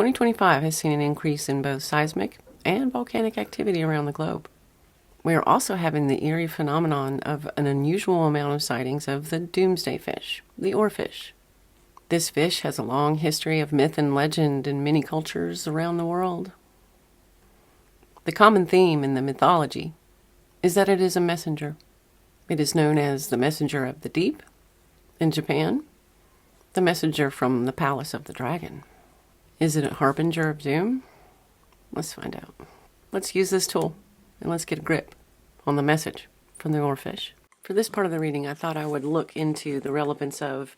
2025 has seen an increase in both seismic and volcanic activity around the globe. We are also having the eerie phenomenon of an unusual amount of sightings of the Doomsday Fish, the Oarfish. This fish has a long history of myth and legend in many cultures around the world. The common theme in the mythology is that it is a messenger. It is known as the messenger of the deep in Japan, the messenger from the palace of the dragon. Is it a harbinger of doom? Let's find out. Let's use this tool and let's get a grip on the message from the Oarfish. For this part of the reading, I thought I would look into the relevance of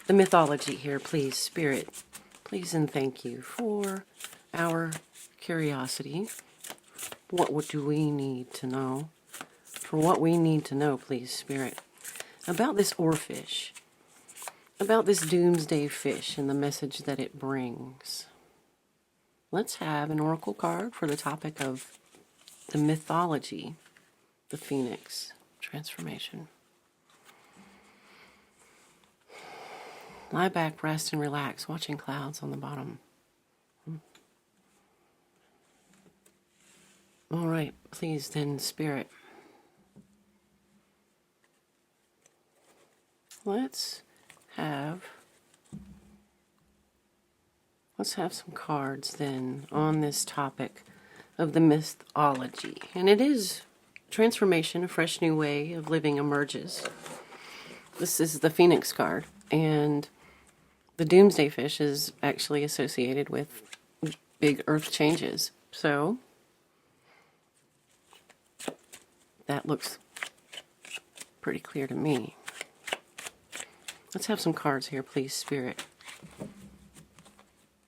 the mythology here. Please, Spirit, please and thank you for our curiosity. What do we need to know? For what we need to know, please, Spirit, about this Oarfish, about this Doomsday Fish and the message that it brings. Let's have an oracle card for the topic of the mythology, the Phoenix transformation. Lie back, rest, and relax, watching clouds on the bottom. All right, please then, Spirit. Let's have some cards then on this topic of the mythology. And it is transformation, a fresh new way of living emerges. This is the Phoenix card, and the Doomsday Fish is actually associated with big earth changes. So that looks pretty clear to me. Let's have some cards here, please, Spirit.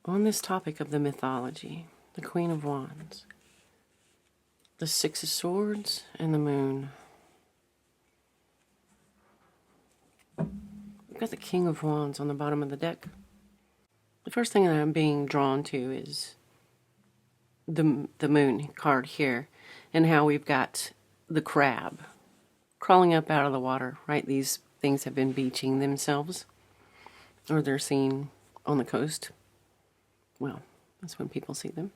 On this topic of the mythology, the Queen of Wands, the Six of Swords, and the Moon. We've got the King of Wands on the bottom of the deck. The first thing that I'm being drawn to is the Moon card here, and how we've got the crab crawling up out of the water, right? These things have been beaching themselves, or they're seen on the coast. Well, that's when people see them.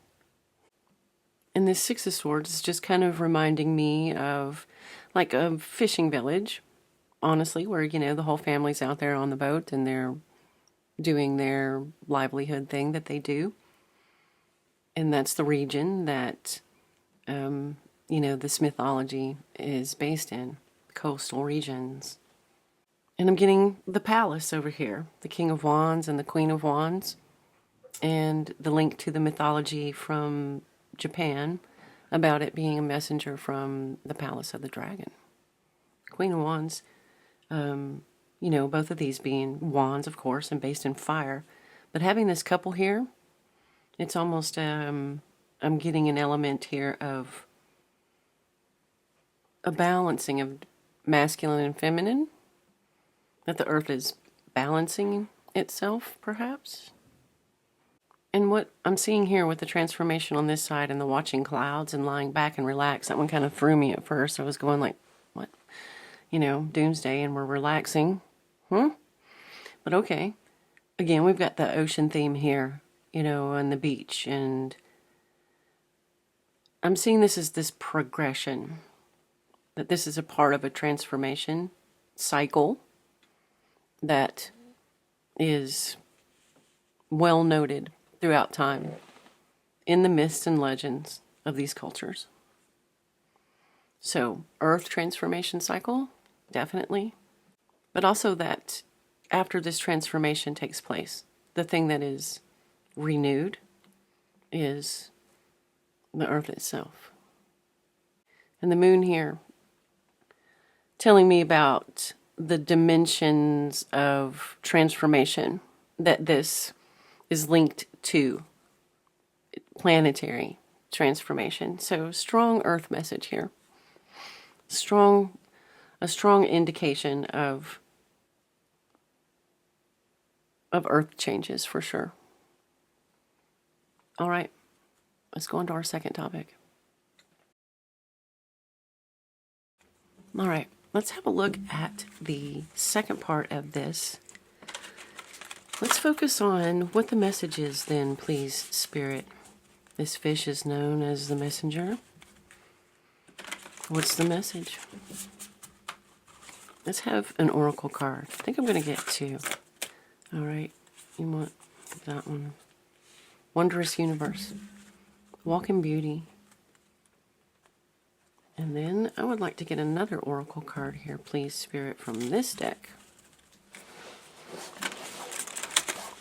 And this Six of Swords is just kind of reminding me of like a fishing village, honestly, where, you know, the whole family's out there on the boat and they're doing their livelihood thing that they do. And that's the region that, you know, this mythology is based in, coastal regions. And I'm getting the palace over here, the King of Wands and the Queen of Wands, and the link to the mythology from Japan about it being a messenger from the palace of the dragon. Queen of Wands, you know, both of these being wands, of course, and based in fire. But having this couple here, it's almost, I'm getting an element here of a balancing of masculine and feminine, that the earth is balancing itself, perhaps. And what I'm seeing here with the transformation on this side and the watching clouds and lying back and relax, that one kind of threw me at first. I was going like, what? You know, doomsday and we're relaxing. But okay. Again, we've got the ocean theme here, you know, on the beach. And I'm seeing this as this progression, that this is a part of a transformation cycle that is well noted throughout time in the myths and legends of these cultures. So, earth transformation cycle, definitely. But also that after this transformation takes place, the thing that is renewed is the earth itself. And the moon here telling me about the dimensions of transformation that this is linked to planetary transformation. So strong earth message here. A strong indication of earth changes for sure. All right, let's go on to our second topic. All right, let's have a look at the second part of this Let's focus on what the message is then, please, Spirit. This fish is known as the messenger. What's the message? Let's have an oracle card. I think I'm going to get two. All right. You want that one. Wondrous universe. Walk in beauty. And then I would like to get another oracle card here, please, Spirit, from this deck.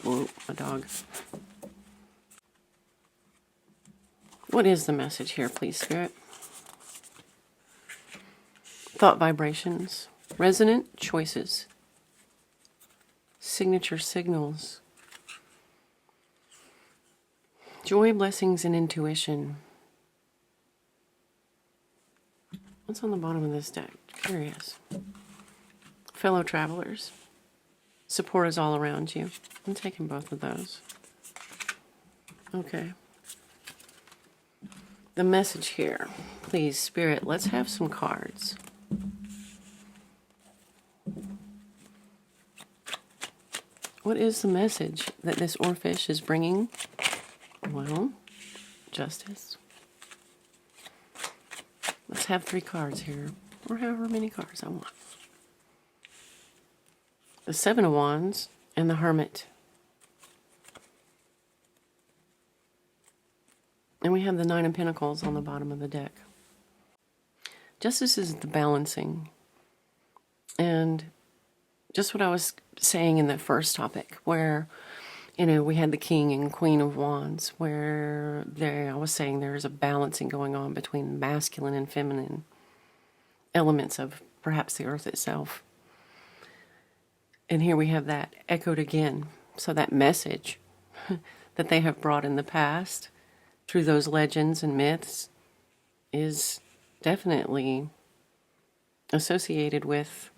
Whoa, a dog. What is the message here, please, Spirit? Thought vibrations. Resonant choices. Signature signals. Joy, blessings, and intuition. What's on the bottom of this deck? Curious. Fellow travelers. Support is all around you. I'm taking both of those. Okay. The message here. Please, Spirit, let's have some cards. What is the message that this oarfish is bringing? Well, justice. Let's have 3 cards here, or however many cards I want. The 7 of Wands and the Hermit. And we have the 9 of Pentacles on the bottom of the deck. Justice is the balancing. And just what I was saying in the first topic, where, you know, we had the King and Queen of Wands, where I was saying there's a balancing going on between masculine and feminine elements of perhaps the earth itself. And here we have that echoed again. So that message that they have brought in the past through those legends and myths is definitely associated with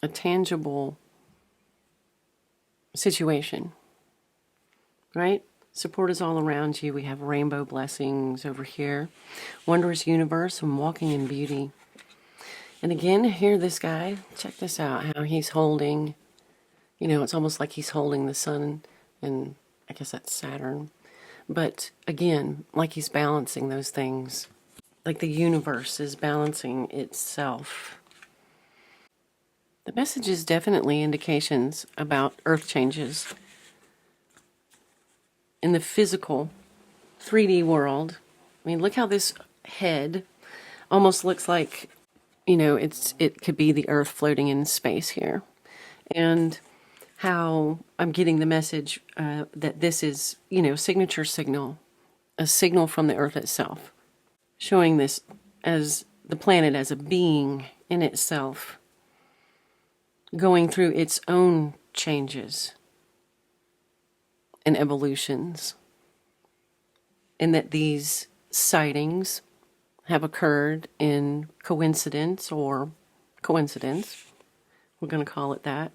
a tangible situation, right? Support is all around you. We have rainbow blessings over here. Wondrous universe and walking in beauty. And again, here this guy, check this out, how he's holding, you know, it's almost like he's holding the sun, and I guess that's Saturn. But again, like he's balancing those things, like the universe is balancing itself. The message is definitely indications about earth changes in the physical 3D world. I mean, look how this head almost looks like, you know, it could be the earth floating in space here. And how I'm getting the message that this is, you know, signature signal, a signal from the earth itself, showing this as the planet as a being in itself, going through its own changes and evolutions, and that these sightings have occurred in coincidence, we're going to call it that,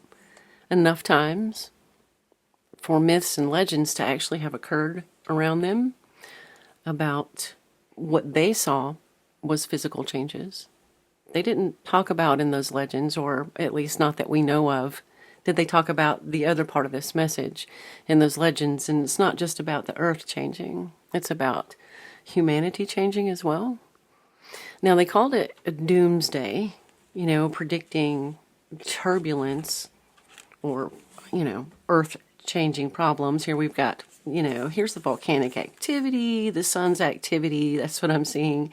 enough times for myths and legends to actually have occurred around them about what they saw was physical changes. They didn't talk about in those legends, or at least not that we know of, did they talk about the other part of this message in those legends. And it's not just about the earth changing. It's about humanity changing as well. Now, they called it a doomsday, you know, predicting turbulence or, you know, earth changing problems. Here we've got, you know, here's the volcanic activity, the sun's activity. That's what I'm seeing.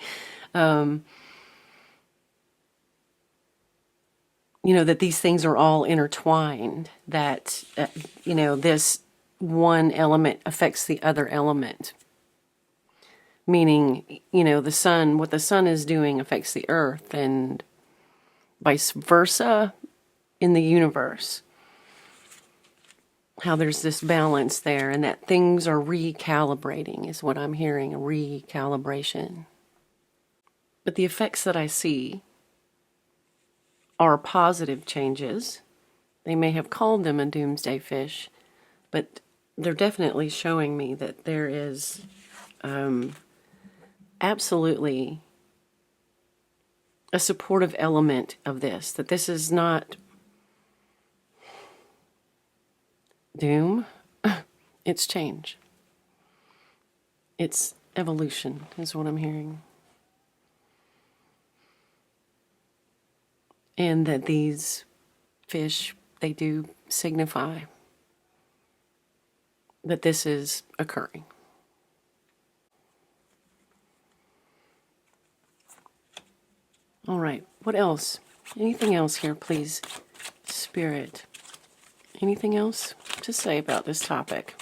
You know, that these things are all intertwined, that, you know, this one element affects the other element. Meaning, you know, the sun, what the sun is doing affects the earth, and vice versa in the universe. How there's this balance there, and that things are recalibrating is what I'm hearing, a recalibration. But the effects that I see are positive changes. They may have called them a doomsday fish, but they're definitely showing me that there is absolutely a supportive element of this, that this is not doom, it's change. It's evolution, is what I'm hearing. And that these fish, they do signify that this is occurring. All right, what else? Anything else here, please, Spirit? Anything else to say about this topic?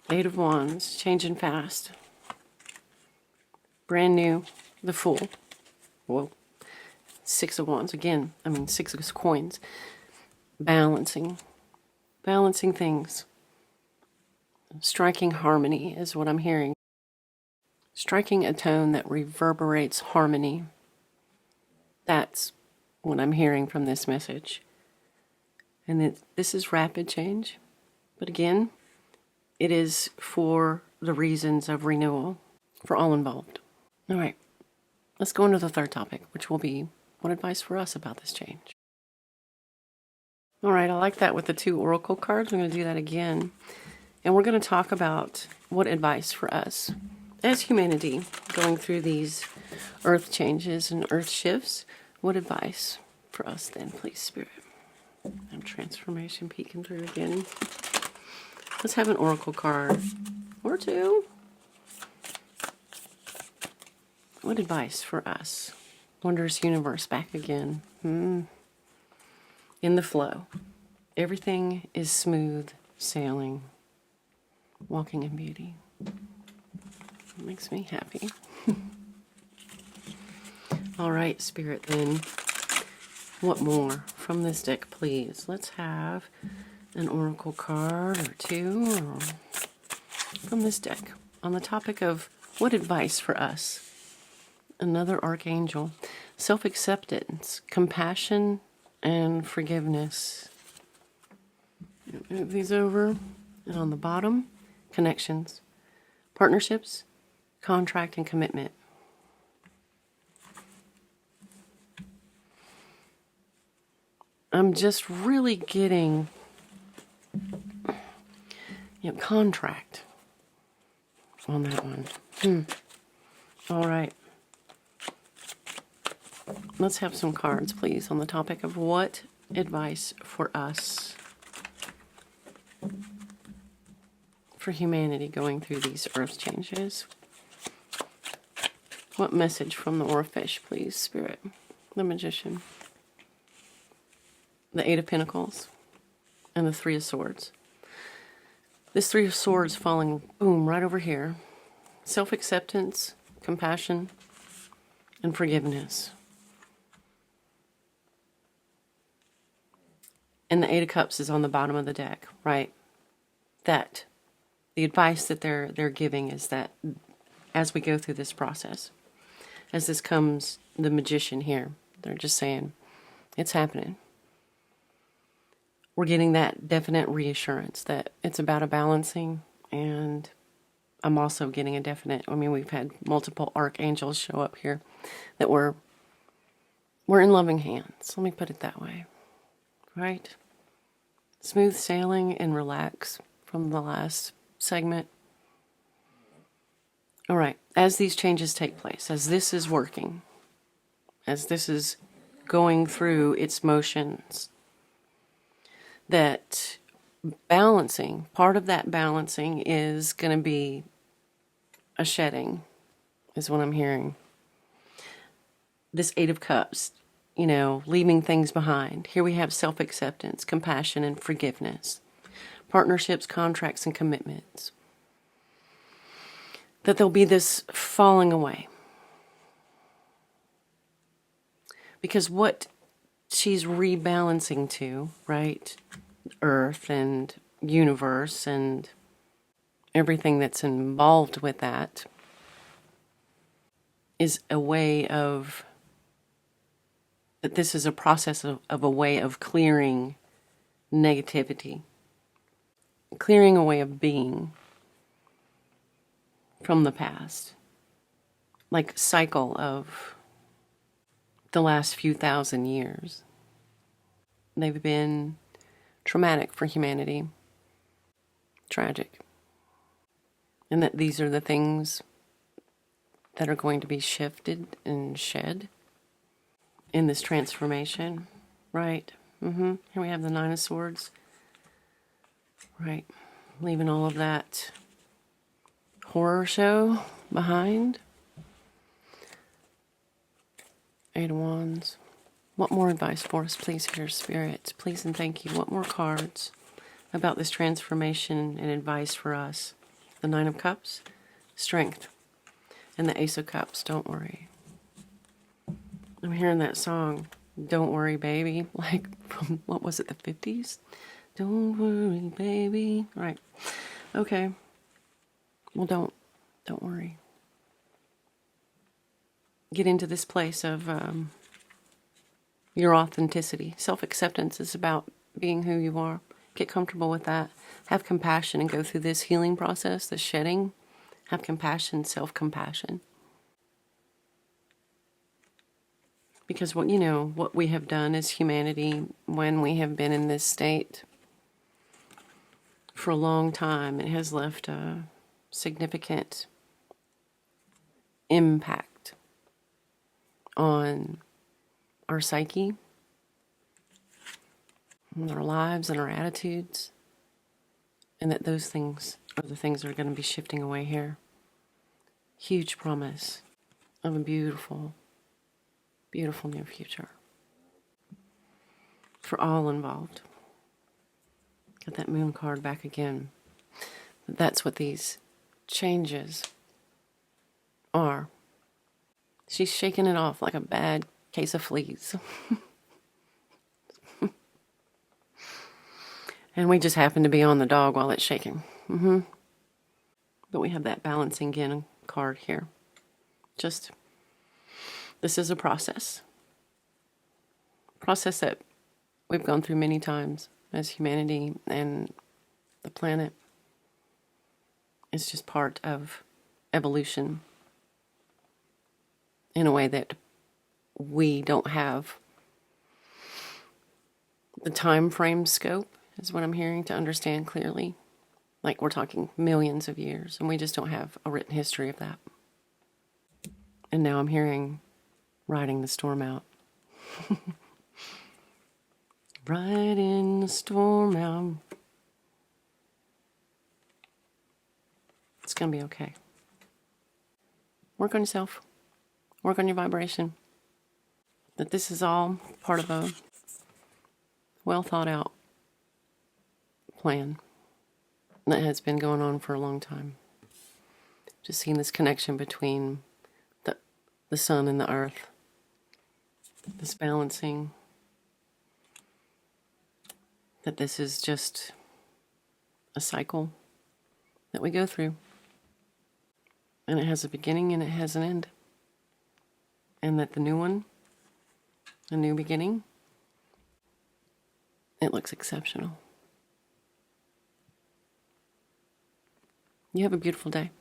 Eight of Wands, changing fast. Brand new, the Fool. Whoa. Six of Wands, again, Six of Coins. Balancing things. Striking harmony is what I'm hearing. Striking a tone that reverberates harmony. That's what I'm hearing from this message. And this is rapid change. But again, it is for the reasons of renewal for all involved. All right, let's go into the third topic, which will be what advice for us about this change. All right, I like that with the 2 oracle cards. I'm going to do that again. And we're going to talk about what advice for us as humanity going through these earth changes and earth shifts. What advice for us then, please, Spirit? And transformation peeking through again. Let's have an oracle card or 2. What advice for us? Wondrous universe back again. In the flow. Everything is smooth sailing. Walking in beauty. It makes me happy. All right, Spirit, then. What more from this deck, please? Let's have an oracle card or 2 from this deck on the topic of what advice for us. Another archangel. Self-acceptance, compassion, and forgiveness. Move these over. And on the bottom, connections, partnerships, contract, and commitment. I'm just really getting, contract on that one. All right. Let's have some cards, please, on the topic of what advice for us, for humanity going through these earth changes. What message from the Oarfish, please, Spirit? The Magician. The 8 of Pentacles. And the 3 of Swords. This 3 of Swords falling, boom, right over here. Self-acceptance, compassion, and forgiveness. And the 8 of Cups is on the bottom of the deck, right? That the advice that they're giving is that as we go through this process, as this comes, the Magician here, they're just saying, it's happening. We're getting that definite reassurance that it's about a balancing, and I'm also getting a definite, we've had multiple archangels show up here that we're in loving hands. Let me put it that way, right? Smooth sailing and relax from the last segment. All right, as these changes take place, as this is working, as this is going through its motions, that balancing, part of that balancing is going to be a shedding, is what I'm hearing. This 8 of Cups, leaving things behind. Here we have self-acceptance, compassion, and forgiveness. Partnerships, contracts, and commitments. That there'll be this falling away. Because what she's rebalancing to, right? Earth and universe and everything that's involved with that is a way of, that this is a process of a way of clearing negativity, clearing a way of being from the past, like cycle of the last few thousand years. They've been traumatic for humanity, tragic. And that these are the things that are going to be shifted and shed in this transformation. Right. Here we have the Nine of Swords. Right. Leaving all of that horror show behind. Eight of Wands. What more advice for us, please, here, Spirit? Please and thank you. What more cards about this transformation and advice for us? The Nine of Cups, Strength, and the Ace of Cups, Don't worry. I'm hearing that song, Don't Worry, Baby, like from, what was it, the 50s? Don't worry, baby. Right. Okay. Well, don't worry. Get into this place of your authenticity. Self-acceptance is about being who you are. Get comfortable with that. Have compassion and go through this healing process, this shedding. Have compassion, self-compassion. Because what we have done as humanity when we have been in this state for a long time, it has left a significant impact on our psyche, and our lives and our attitudes, and that those things are the things that are going to be shifting away here. Huge promise of a beautiful, beautiful new future for all involved. Get that Moon card back again. That's what these changes are. She's shaking it off like a bad case of fleas. And we just happen to be on the dog while it's shaking. But we have that balancing again card here. Just, this is a process. Process that we've gone through many times as humanity and the planet. It's just part of evolution in a way that we don't have the time frame scope, is what I'm hearing, to understand clearly. Like we're talking millions of years, and we just don't have a written history of that. And now I'm hearing riding the storm out. Riding the storm out. It's going to be okay. Work on yourself. Work on your vibration. That this is all part of a well thought out plan that has been going on for a long time. Just seeing this connection between the sun and the earth. This balancing. That this is just a cycle that we go through. And it has a beginning and it has an end. And that the new one, a new beginning, it looks exceptional. You have a beautiful day.